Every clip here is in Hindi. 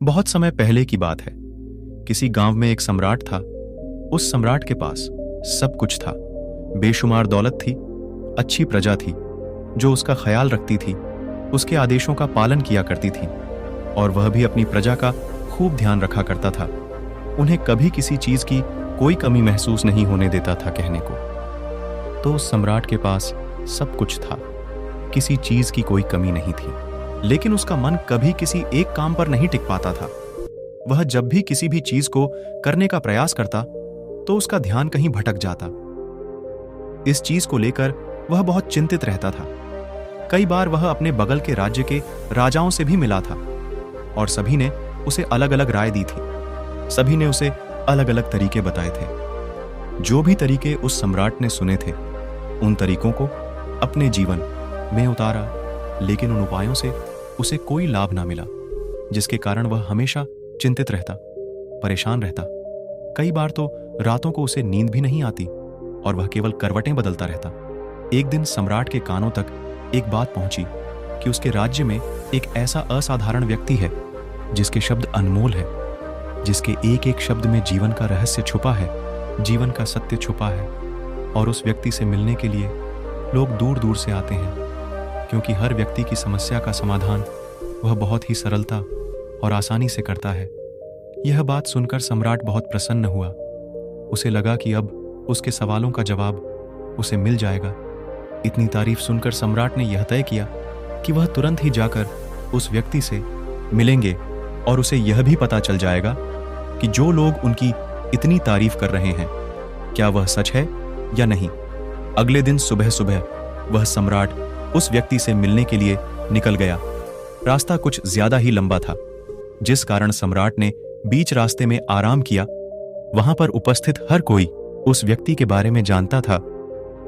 बहुत समय पहले की बात है। किसी गांव में एक सम्राट था। उस सम्राट के पास सब कुछ था। बेशुमार दौलत थी, अच्छी प्रजा थी जो उसका ख्याल रखती थी, उसके आदेशों का पालन किया करती थी, और वह भी अपनी प्रजा का खूब ध्यान रखा करता था। उन्हें कभी किसी चीज की कोई कमी महसूस नहीं होने देता था कहने को। तो उस सम्राट के पास सब कुछ था, किसी चीज की कोई कमी नहीं थी, लेकिन उसका मन कभी किसी एक काम पर नहीं टिक पाता था। वह जब भी किसी भी चीज को करने का प्रयास करता तो उसका ध्यान कहीं भटक जाता। इस चीज को लेकर वह बहुत चिंतित रहता था। कई बार वह अपने बगल के राज्य के राजाओं से भी मिला था और सभी ने उसे अलग अलग राय दी थी। सभी ने उसे अलग अलग तरीके बताए थे। जो भी तरीके उस सम्राट ने सुने थे, उन तरीकों को अपने जीवन में उतारा, लेकिन उन उपायों से उसे कोई लाभ ना मिला, जिसके कारण वह हमेशा चिंतित रहता, परेशान रहता। कई बार तो रातों को उसे नींद भी नहीं आती और वह केवल करवटें बदलता रहता। एक दिन सम्राट के कानों तक एक बात पहुंची कि उसके राज्य में एक ऐसा असाधारण व्यक्ति है जिसके शब्द अनमोल है, जिसके एक एक शब्द में जीवन का रहस्य छुपा है, जीवन का सत्य छुपा है। और उस व्यक्ति से मिलने के लिए लोग दूर दूर से आते हैं, क्योंकि हर व्यक्ति की समस्या का समाधान वह बहुत ही सरलता और आसानी से करता है। यह बात सुनकर सम्राट बहुत प्रसन्न हुआ। उसे लगा कि अब उसके सवालों का जवाब उसे मिल जाएगा। इतनी तारीफ सुनकर सम्राट ने यह तय किया कि वह तुरंत ही जाकर उस व्यक्ति से मिलेंगे और उसे यह भी पता चल जाएगा कि जो लोग उनकी इतनी तारीफ कर रहे हैं, क्या वह सच है या नहीं। अगले दिन सुबह सुबह वह सम्राट उस व्यक्ति से मिलने के लिए निकल गया। रास्ता कुछ ज्यादा ही लंबा था, जिस कारण सम्राट ने बीच रास्ते में आराम किया। वहां पर उपस्थित हर कोई उस व्यक्ति के बारे में जानता था।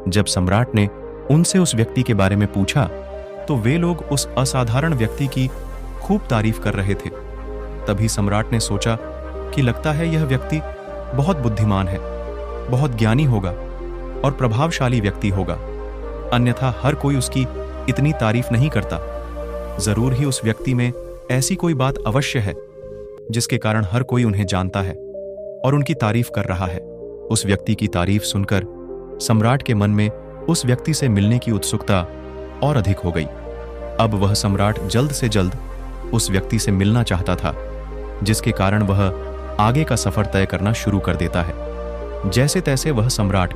जब सम्राट ने उनसे उस व्यक्ति के बारे में पूछा तो वे लोग उस असाधारण व्यक्ति की खूब तारीफ कर रहे थे। तभी सम्राट ने सोचा कि लगता है यह व्यक्ति बहुत बुद्धिमान है, बहुत ज्ञानी होगा और प्रभावशाली व्यक्ति होगा, अन्यथा हर कोई उसकी इतनी तारीफ नहीं करता। जरूर ही उस व्यक्ति में ऐसी कोई बात अवश्य है जिसके कारण हर कोई उन्हें जानता है और उनकी तारीफ कर रहा है। उस व्यक्ति की तारीफ सुनकर सम्राट के मन में उस व्यक्ति से मिलने की उत्सुकता और अधिक हो गई। अब वह सम्राट जल्द से जल्द उस व्यक्ति से मिलना चाहता था, जिसके कारण वह आगे का सफर तय करना शुरू कर देता है। जैसे तैसे वह सम्राट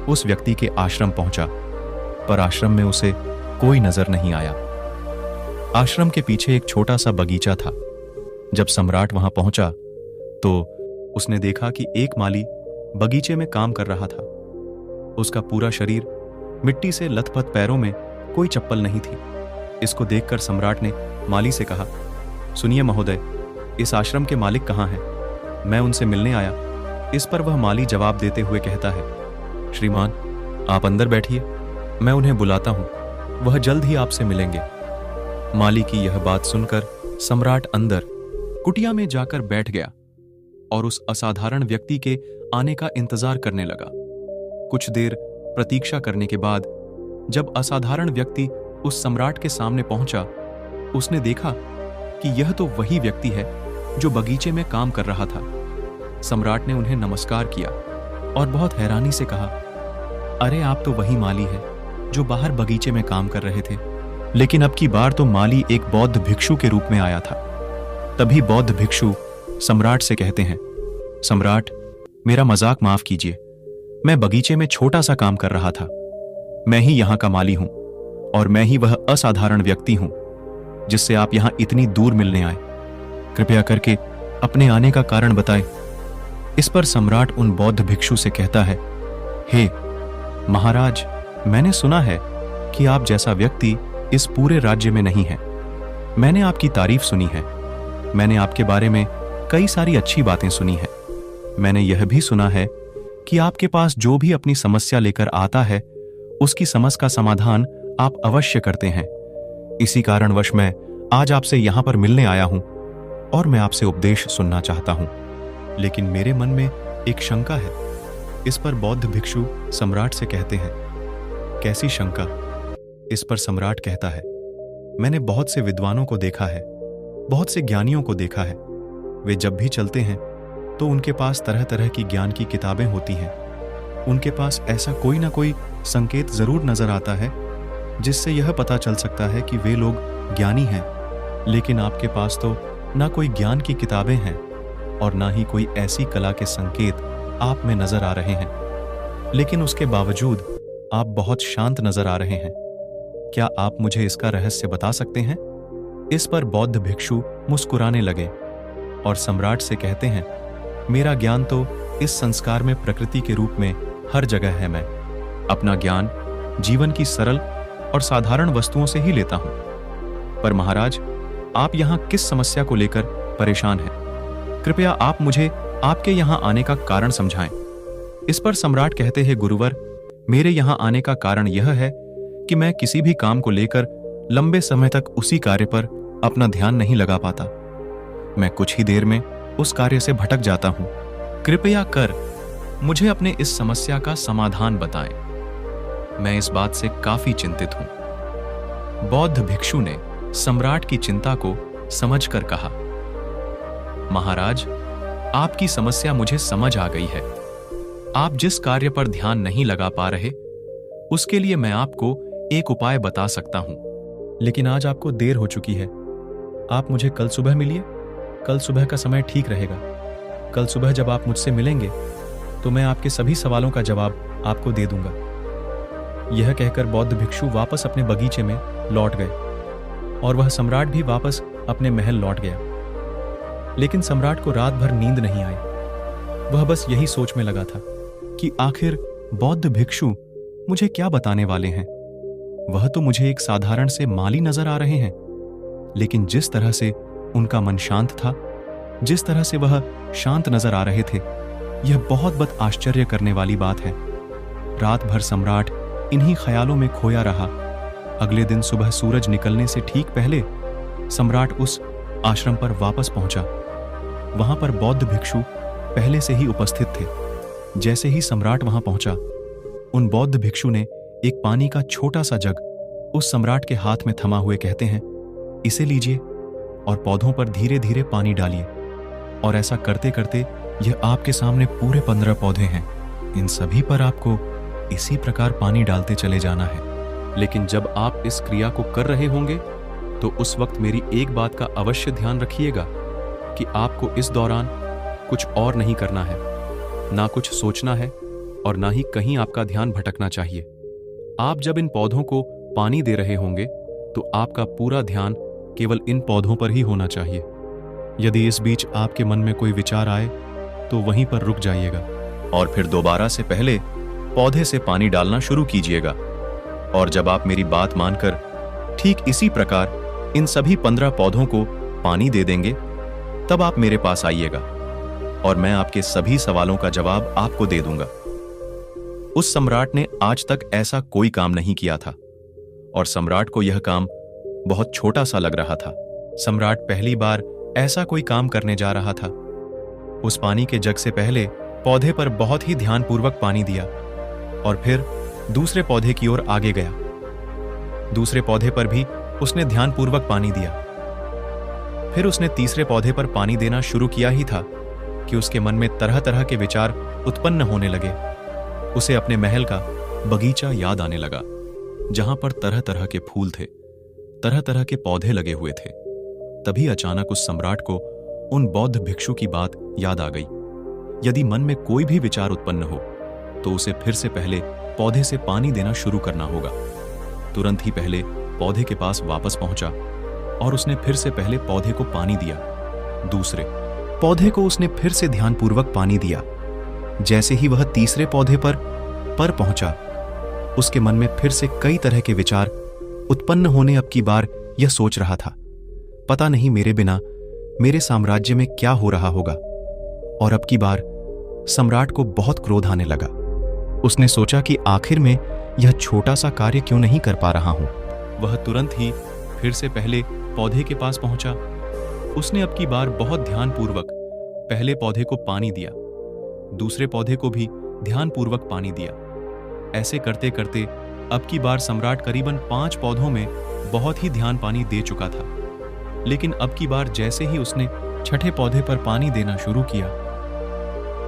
उस व्यक्ति के आश्रम पहुंचा, पर आश्रम में उसे कोई नजर नहीं आया। आश्रम के पीछे एक छोटा सा बगीचा था। जब सम्राट वहां पहुंचा तो उसने देखा कि एक माली बगीचे में काम कर रहा था। उसका पूरा शरीर मिट्टी से लथपथ, पैरों में कोई चप्पल नहीं थी। इसको देखकर सम्राट ने माली से कहा, सुनिए महोदय, इस आश्रम के मालिक कहाँ हैं? मैं उनसे मिलने आया। इस पर वह माली जवाब देते हुए कहता है, श्रीमान, आप अंदर बैठिए, मैं उन्हें बुलाता हूं, वह जल्द ही आपसे मिलेंगे। माली की यह बात सुनकर सम्राट अंदर कुटिया में जाकर बैठ गया और उस असाधारण व्यक्ति के आने का इंतजार करने लगा। कुछ देर प्रतीक्षा करने के बाद जब असाधारण व्यक्ति उस सम्राट के सामने पहुंचा, उसने देखा कि यह तो वही व्यक्ति है जो बगीचे में काम कर रहा था। सम्राट ने उन्हें नमस्कार किया और बहुत हैरानी से कहा, अरे आप तो वही माली है जो बाहर बगीचे में काम कर रहे थे। लेकिन अब की बार तो माली एक बौद्ध भिक्षु के रूप में आया था। तभी बौद्ध भिक्षु सम्राट से कहते हैं, सम्राट, मेरा मजाक माफ कीजिए, मैं बगीचे में छोटा सा काम कर रहा था। मैं ही यहां का माली हूं और मैं ही वह असाधारण व्यक्ति हूं जिससे आप यहां इतनी दूर मिलने आए। कृपया करके अपने आने का कारण बताएं। इस पर सम्राट उन बौद्ध भिक्षु से कहता है, हे महाराज, मैंने सुना है कि आप जैसा व्यक्ति इस पूरे राज्य में नहीं है। मैंने आपकी तारीफ सुनी है। मैंने आपके बारे में कई सारी अच्छी बातें सुनी है। मैंने यह भी सुना है कि आपके पास जो भी अपनी समस्या लेकर आता है, उसकी समस्या का समाधान आप अवश्य करते हैं। इसी कारणवश मैं आज आपसे यहां पर मिलने आया हूं और मैं आपसे उपदेश सुनना चाहता हूं। लेकिन मेरे मन में एक शंका है। इस पर बौद्ध भिक्षु सम्राट से कहते हैं, कैसी शंका? इस पर सम्राट कहता है, मैंने बहुत से विद्वानों को देखा है, बहुत से ज्ञानियों को देखा है, वे जब भी चलते हैं तो उनके पास तरह तरह की ज्ञान की किताबें होती हैं। उनके पास ऐसा कोई ना कोई संकेत जरूर नजर आता है जिससे यह पता चल सकता है कि वे लोग ज्ञानी हैं। लेकिन आपके पास तो ना कोई ज्ञान की किताबें हैं और ना ही कोई ऐसी कला के संकेत आप में नजर आ रहे हैं। लेकिन उसके बावजूद आप बहुत शांत नजर आ रहे हैं। क्या आप मुझे इसका रहस्य बता सकते हैं? इस पर बौद्ध भिक्षु मुस्कुराने लगे और सम्राट से कहते हैं, मेरा ज्ञान तो इस संस्कार में प्रकृति के रूप में हर जगह है। मैं अपना ज्ञान जीवन की सरल और साधारण वस्तुओं से ही लेता हूं। पर महाराज, आप यहां किस समस्या को लेकर परेशान हैं? कृपया आप मुझे आपके यहां आने का कारण समझाएं। इस पर सम्राट कहते हैं, गुरुवर, मेरे यहां आने का कारण यह है कि मैं किसी भी काम को लेकर लंबे समय तक उसी कार्य पर अपना ध्यान नहीं लगा पाता। मैं कुछ ही देर में उस कार्य से भटक जाता हूं। कृपया कर मुझे अपने इस समस्या का समाधान बताएं। मैं इस बात से काफी चिंतित हूं। बौद्ध भिक्षु ने सम्राट की चिंता को समझकर कहा, महाराज, आपकी समस्या मुझे समझ आ गई है। आप जिस कार्य पर ध्यान नहीं लगा पा रहे, उसके लिए मैं आपको एक उपाय बता सकता हूं। लेकिन आज आपको देर हो चुकी है। आप मुझे कल सुबह मिलिए। कल सुबह का समय ठीक रहेगा। कल सुबह जब आप मुझसे मिलेंगे तो मैं आपके सभी सवालों का जवाब आपको दे दूंगा। यह कहकर बौद्ध भिक्षु वापस अपने बगीचे में लौट गए और वह सम्राट भी वापस अपने महल लौट गया। लेकिन सम्राट को रात भर नींद नहीं आई। वह बस यही सोच में लगा था कि आखिर बौद्ध भिक्षु मुझे क्या बताने वाले हैं। वह तो मुझे एक साधारण से माली नजर आ रहे हैं, लेकिन जिस तरह से उनका मन शांत था, जिस तरह से वह शांत नजर आ रहे थे, यह बहुत आश्चर्य करने वाली बात है। रात भर सम्राट इन्हीं ख्यालों में खोया रहा। अगले दिन सुबह सूरज निकलने से ठीक पहले सम्राट उस आश्रम पर वापस पहुंचा। वहां पर बौद्ध भिक्षु पहले से ही उपस्थित थे। जैसे ही सम्राट वहां पहुंचा, उन बौद्ध भिक्षु ने एक पानी का छोटा सा जग उस सम्राट के हाथ में थमा हुए कहते हैं, इसे लीजिए और पौधों पर धीरे धीरे पानी डालिए। और ऐसा करते करते यह आपके सामने पूरे 15 पौधे हैं। इन सभी पर आपको इसी प्रकार पानी डालते चले जाना है। लेकिन जब आप इस क्रिया को कर रहे होंगे तो उस वक्त मेरी एक बात का अवश्य ध्यान रखिएगा कि आपको इस दौरान कुछ और नहीं करना है, ना कुछ सोचना है और ना ही कहीं आपका ध्यान भटकना चाहिए। आप जब इन पौधों को पानी दे रहे होंगे तो आपका पूरा ध्यान केवल इन पौधों पर ही होना चाहिए। यदि इस बीच आपके मन में कोई विचार आए तो वहीं पर रुक जाइएगा और फिर दोबारा से पहले पौधे से पानी डालना शुरू कीजिएगा। और जब आप मेरी बात मानकर ठीक इसी प्रकार इन सभी 15 पौधों को पानी दे देंगे, तब आप मेरे पास आइएगा और मैं आपके सभी सवालों का जवाब आपको दे दूंगा। उस सम्राट ने आज तक ऐसा कोई काम नहीं किया था और सम्राट को यह काम बहुत छोटा सा लग रहा था। सम्राट पहली बार ऐसा कोई काम करने जा रहा था। उस पानी के जग से पहले पौधे पर बहुत ही ध्यानपूर्वक पानी दिया और फिर दूसरे पौधे की ओर आगे गया। दूसरे पौधे पर भी उसने ध्यानपूर्वक पानी दिया। फिर उसने तीसरे पौधे पर पानी देना शुरू किया ही था कि उसके मन में तरह तरह के विचार उत्पन्न होने लगे। उसे अपने महल का बगीचा याद आने लगा, जहां पर तरह तरह के फूल थे, तरह तरह के पौधे लगे हुए थे। तभी अचानक उस सम्राट को उन बौद्ध भिक्षु की बात याद आ गई। यदि मन में कोई भी विचार उत्पन्न हो तो उसे फिर से पहले पौधे से पानी देना शुरू करना होगा। तुरंत ही पहले पौधे के पास वापस पहुंचा और उसने फिर से पहले पौधे को पानी दिया। दूसरे पौधे को उसने फिर से ध्यानपूर्वक पानी दिया। जैसे ही वह तीसरे पौधे पर पहुंचा, उसके मन में फिर से कई तरह के विचार उत्पन्न होने अब की बार यह सोच रहा था, पता नहीं मेरे बिना मेरे साम्राज्य में क्या हो रहा होगा। और अब की बार सम्राट को बहुत क्रोध आने लगा। उसने सोचा कि आखिर में यह छोटा सा कार्य क्यों नहीं कर पा रहा हूं। वह तुरंत ही फिर से पहले पौधे के पास पहुंचा। उसने अब की बार बहुत ध्यानपूर्वक पहले पौधे को पानी दिया, दूसरे पौधे को भी ध्यानपूर्वक पानी दिया। ऐसे करते करते अब की बार सम्राट करीबन 5 पौधों में बहुत ही ध्यान पानी दे चुका था। लेकिन अब की बार जैसे ही उसने छठे पौधे पर पानी देना शुरू किया।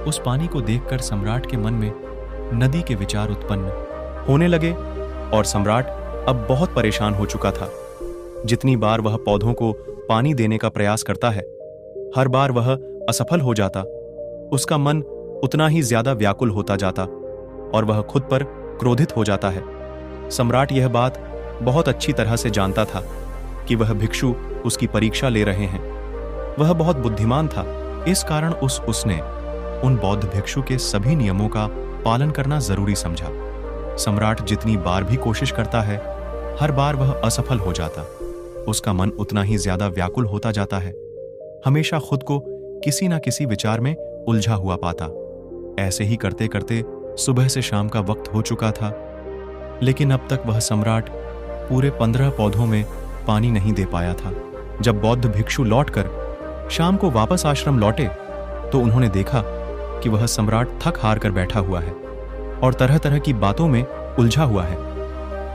उस पानी को देखकर सम्राट के मन में नदी के विचार उत्पन्न होने लगे और सम्राट अब बहुत परेशान हो चुका था। जितनी बार वह पौधों को पानी देने का प्रयास करता है, हर बार वह असफल हो जाता। उसका मन उतना ही ज्यादा व्याकुल होता जाता और वह खुद पर क्रोधित हो जाता है। सम्राट यह बात बहुत अच्छी तरह से जानता था कि वह भिक्षु उसकी परीक्षा ले रहे हैं। वह बहुत बुद्धिमान था, इस कारण उसने उन बौद्ध भिक्षु के सभी नियमों का पालन करना जरूरी समझा। सम्राट जितनी बार भी कोशिश करता है, हर बार वह असफल हो जाता। उसका मन उतना ही ज्यादा व्याकुल होता जाता है, हमेशा खुद को किसी न किसी विचार में उलझा हुआ पाता। ऐसे ही करते करते सुबह से शाम का वक्त हो चुका था, लेकिन अब तक वह सम्राट पूरे 15 पौधों में पानी नहीं दे पाया था। जब बौद्ध भिक्षु लौटकर शाम को वापस आश्रम लौटे तो उन्होंने देखा कि वह सम्राट थक हार कर बैठा हुआ है और तरह तरह की बातों में उलझा हुआ है।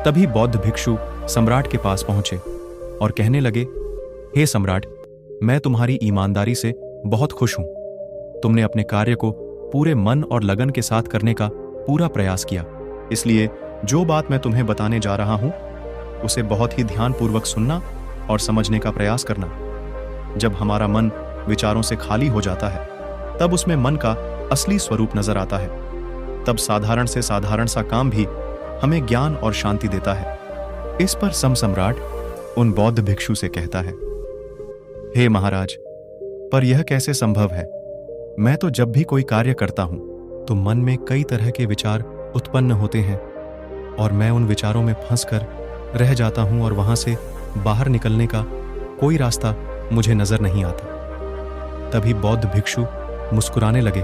तभी बौद्ध भिक्षु सम्राट के पास पहुंचे और कहने लगे, हे सम्राट, मैं तुम्हारी ईमानदारी से बहुत खुश हूं। तुमने अपने कार्य को पूरे मन और लगन के साथ करने का पूरा प्रयास किया, इसलिए जो बात मैं तुम्हें बताने जा रहा हूं उसे बहुत ही ध्यानपूर्वक सुनना और समझने का प्रयास करना। जब हमारा मन विचारों से खाली हो जाता है, तब उसमें मन का असली स्वरूप नजर आता है। तब साधारण से साधारण सा काम भी हमें ज्ञान और शांति देता है। इस पर सम्राट उन बौद्ध भिक्षु से कहता है, हे महाराज, पर यह कैसे संभव है? मैं तो जब भी कोई कार्य करता हूं तो मन में कई तरह के विचार उत्पन्न होते हैं और मैं उन विचारों में फंसकर रह जाता हूं और वहां से बाहर निकलने का कोई रास्ता मुझे नजर नहीं आता। तभी बौद्ध भिक्षु मुस्कुराने लगे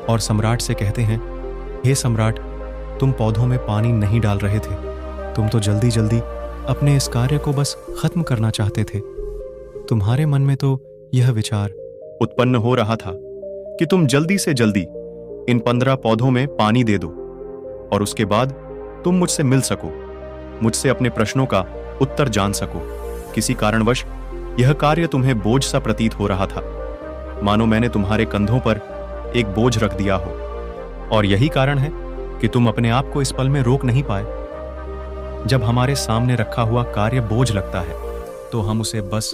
और सम्राट से कहते हैं, हे सम्राट, तुम पौधों में पानी नहीं डाल रहे थे, तुम तो जल्दी जल्दी अपने इस कार्य को बस खत्म करना चाहते थे। तुम्हारे मन में तो यह विचार उत्पन्न हो रहा था कि तुम जल्दी से जल्दी इन 15 पौधों में पानी दे दो और उसके बाद तुम मुझसे मिल सको, मुझसे अपने प्रश्नों का उत्तर जान सको। किसी कारणवश यह कार्य तुम्हें बोझ सा प्रतीत हो रहा था, मानो मैंने तुम्हारे कंधों पर एक बोझ रख दिया हो, और यही कारण है कि तुम अपने आप को इस पल में रोक नहीं पाए। जब हमारे सामने रखा हुआ कार्य बोझ लगता है तो हम उसे बस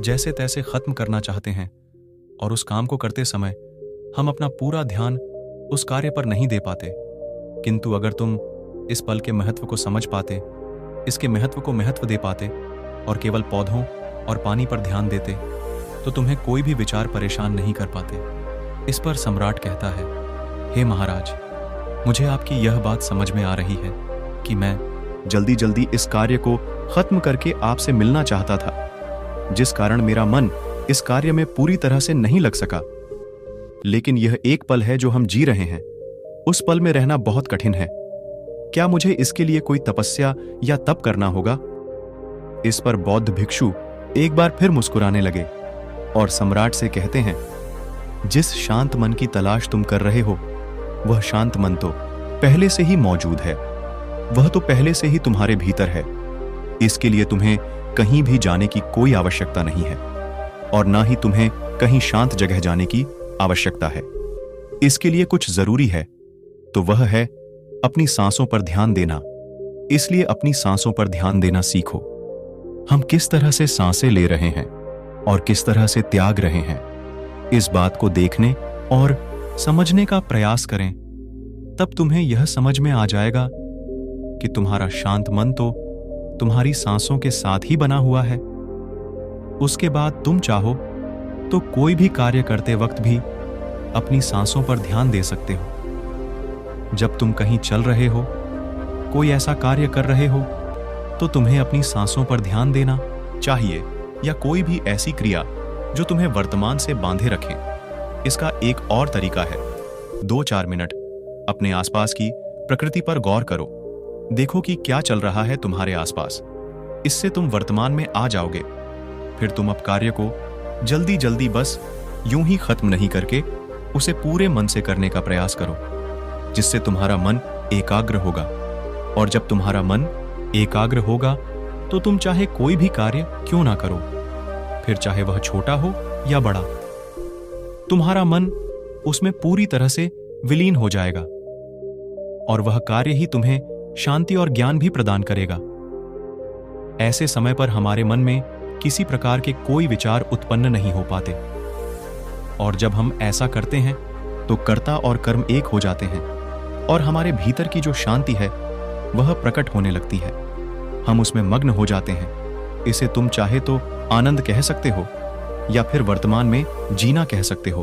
जैसे तैसे खत्म करना चाहते हैं और उस काम को करते समय हम अपना पूरा ध्यान उस कार्य पर नहीं दे पाते। किंतु अगर तुम इस पल के महत्व को समझ पाते, इसके महत्व को महत्व दे पाते और केवल पौधों और पानी पर ध्यान देते, तो तुम्हें कोई भी विचार परेशान नहीं कर पाते। इस पर सम्राट कहता है, हे महाराज, मुझे आपकी यह बात समझ में आ रही है कि मैं जल्दी जल्दी इस कार्य को खत्म करके आपसे मिलना चाहता था, जिस कारण मेरा मन इस कार्य में पूरी तरह से नहीं लग सका। लेकिन यह एक पल है जो हम जी रहे हैं, उस पल में रहना बहुत कठिन है। क्या मुझे इसके लिए कोई तपस्या या तप करना होगा? इस पर बौद्ध भिक्षु एक बार फिर मुस्कुराने लगे और सम्राट से कहते हैं, जिस शांत मन की तलाश तुम कर रहे हो, वह शांत मन तो पहले से ही मौजूद है, वह तो पहले से ही तुम्हारे भीतर है। इसके लिए तुम्हें कहीं भी जाने की कोई आवश्यकता नहीं है और ना ही तुम्हें कहीं शांत जगह जाने की आवश्यकता है। इसके लिए कुछ जरूरी है, तो वह है अपनी सांसों पर ध्यान देना। इसलिए अपनी सांसों पर ध्यान देना सीखो। हम किस तरह से सांसें ले रहे हैं और किस तरह से त्याग रहे हैं, इस बात को देखने और समझने का प्रयास करें। तब तुम्हें यह समझ में आ जाएगा कि तुम्हारा शांत मन तो तुम्हारी सांसों के साथ ही बना हुआ है। उसके बाद तुम चाहो तो कोई भी कार्य करते वक्त भी अपनी सांसों पर ध्यान दे सकते हो। जब तुम कहीं चल रहे हो, कोई ऐसा कार्य कर रहे हो, तो तुम्हें अपनी सांसों पर ध्यान देना चाहिए, या कोई भी ऐसी क्रिया जो तुम्हें वर्तमान से बांधे रखे। इसका एक और तरीका है, 2-4 मिनट अपने आसपास की प्रकृति पर गौर करो। देखो कि क्या चल रहा है तुम्हारे आसपास। इससे तुम वर्तमान में आ जाओगे। फिर तुम अब कार्य को जल्दी जल्दी बस यूं ही खत्म नहीं करके उसे पूरे मन से करने का प्रयास करो, जिससे तुम्हारा मन एकाग्र होगा। और जब तुम्हारा मन एकाग्र होगा तो तुम चाहे कोई भी कार्य क्यों ना करो, फिर चाहे वह छोटा हो या बड़ा, तुम्हारा मन उसमें पूरी तरह से विलीन हो जाएगा और वह कार्य ही तुम्हें शांति और ज्ञान भी प्रदान करेगा। ऐसे समय पर हमारे मन में किसी प्रकार के कोई विचार उत्पन्न नहीं हो पाते, और जब हम ऐसा करते हैं तो कर्ता और कर्म एक हो जाते हैं और हमारे भीतर की जो शांति है वह प्रकट होने लगती है। हम उसमें मग्न हो जाते हैं। इसे तुम चाहे तो आनंद कह सकते हो या फिर वर्तमान में जीना कह सकते हो,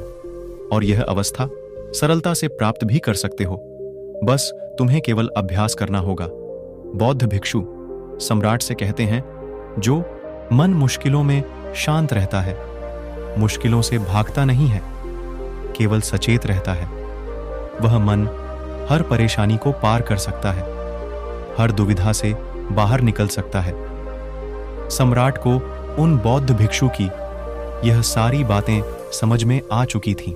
और यह अवस्था सरलता से प्राप्त भी कर सकते हो। बस तुम्हें केवल अभ्यास करना होगा। बौद्ध भिक्षु सम्राट से कहते हैं, जो मन मुश्किलों में शांत रहता है, मुश्किलों से भागता नहीं है, केवल सचेत रहता है, वह मन हर परेशानी को पार कर सकता है, हर दुविधा से बाहर निकल सकता है। सम्राट को उन बौद्ध भिक्षु की यह सारी बातें समझ में आ चुकी थीं।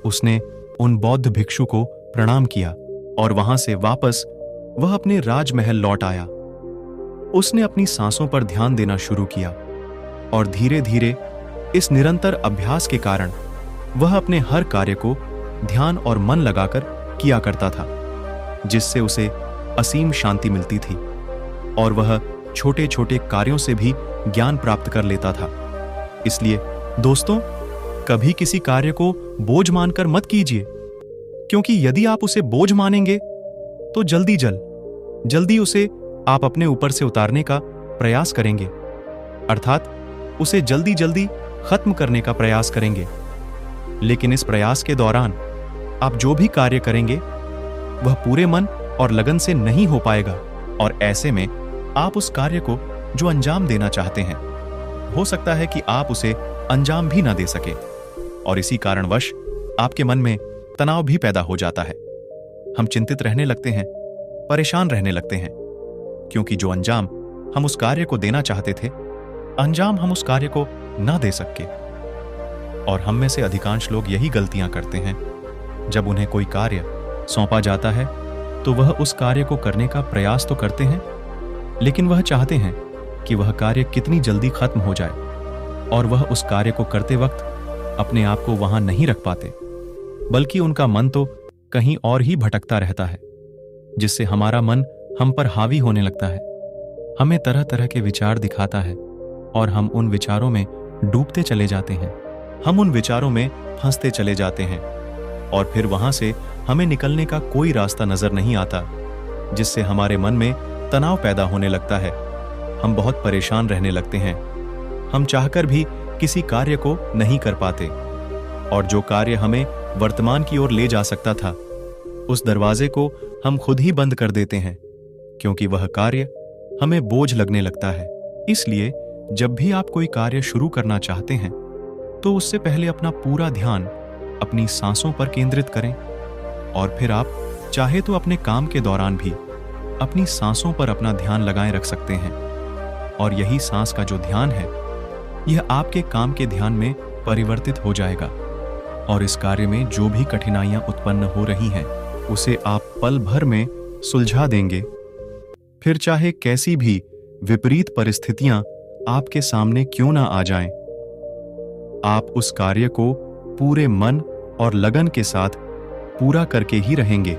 उसने उन बौद्ध भिक्षु को प्रणाम किया और वहां से वापस वह अपने राजमहल लौट आया। उसने अपनी सांसों पर ध्यान देना शुरू किया और धीरे धीरे इस निरंतर अभ्यास के कारण वह अपने हर कार्य को ध्यान और मन लगाकर किया करता था, जिससे उसे असीम शांति मिलती थी और वह छोटे छोटे कार्यों से भी ज्ञान प्राप्त कर लेता था। इसलिए दोस्तों, कभी किसी कार्य को बोझ मानकर मत कीजिए, क्योंकि यदि आप उसे बोझ मानेंगे तो जल्दी उसे आप अपने ऊपर से उतारने का प्रयास करेंगे, अर्थात उसे जल्दी खत्म करने का प्रयास करेंगे। लेकिन इस प्रयास के दौरान आप जो भी कार्य करेंगे वह पूरे मन और लगन से नहीं हो पाएगा, और ऐसे में आप उस कार्य को जो अंजाम देना चाहते हैं, हो सकता है कि आप उसे अंजाम भी ना दे सके, और इसी कारणवश आपके मन में तनाव भी पैदा हो जाता है। हम चिंतित रहने लगते हैं, परेशान रहने लगते हैं, क्योंकि जो अंजाम हम उस कार्य को देना चाहते थे, अंजाम हम उस कार्य को ना दे सके। और हम में से अधिकांश लोग यही गलतियां करते हैं। जब उन्हें कोई कार्य सौंपा जाता है तो वह उस कार्य को करने का प्रयास तो करते हैं, लेकिन वह चाहते हैं कि वह कार्य कितनी जल्दी खत्म हो जाए, और वह उस कार्य को करते वक्त अपने आप को वहां नहीं रख पाते, बल्कि उनका मन तो कहीं और ही भटकता रहता है, जिससे हमारा मन हम पर हावी होने लगता है। हमें तरह तरह के विचार दिखाता है और हम उन विचारों में डूबते चले जाते हैं। हम उन विचारों में फंसते चले जाते हैं और फिर वहां से हमें निकलने का कोई रास्ता नजर नहीं आता, जिससे हमारे मन में तनाव पैदा होने लगता है। हम बहुत परेशान रहने लगते हैं। हम चाहकर भी किसी कार्य को नहीं कर पाते, और जो कार्य हमें वर्तमान की ओर ले जा सकता था, उस दरवाजे को हम खुद ही बंद कर देते हैं, क्योंकि वह कार्य हमें बोझ लगने लगता है। इसलिए जब भी आप कोई कार्य शुरू करना चाहते हैं तो उससे पहले अपना पूरा ध्यान अपनी सांसों पर केंद्रित करें, और फिर आप चाहे तो अपने काम के दौरान भी अपनी सांसों पर अपना ध्यान लगाए रख सकते हैं। और यही सांस का जो ध्यान है, यह आपके काम के ध्यान में परिवर्तित हो जाएगा, और इस कार्य में जो भी कठिनाइयां उत्पन्न हो रही हैं उसे आप पल भर में सुलझा देंगे। फिर चाहे कैसी भी विपरीत परिस्थितियां आपके सामने क्यों ना आ जाएं, आप उस कार्य को पूरे मन और लगन के साथ पूरा करके ही रहेंगे।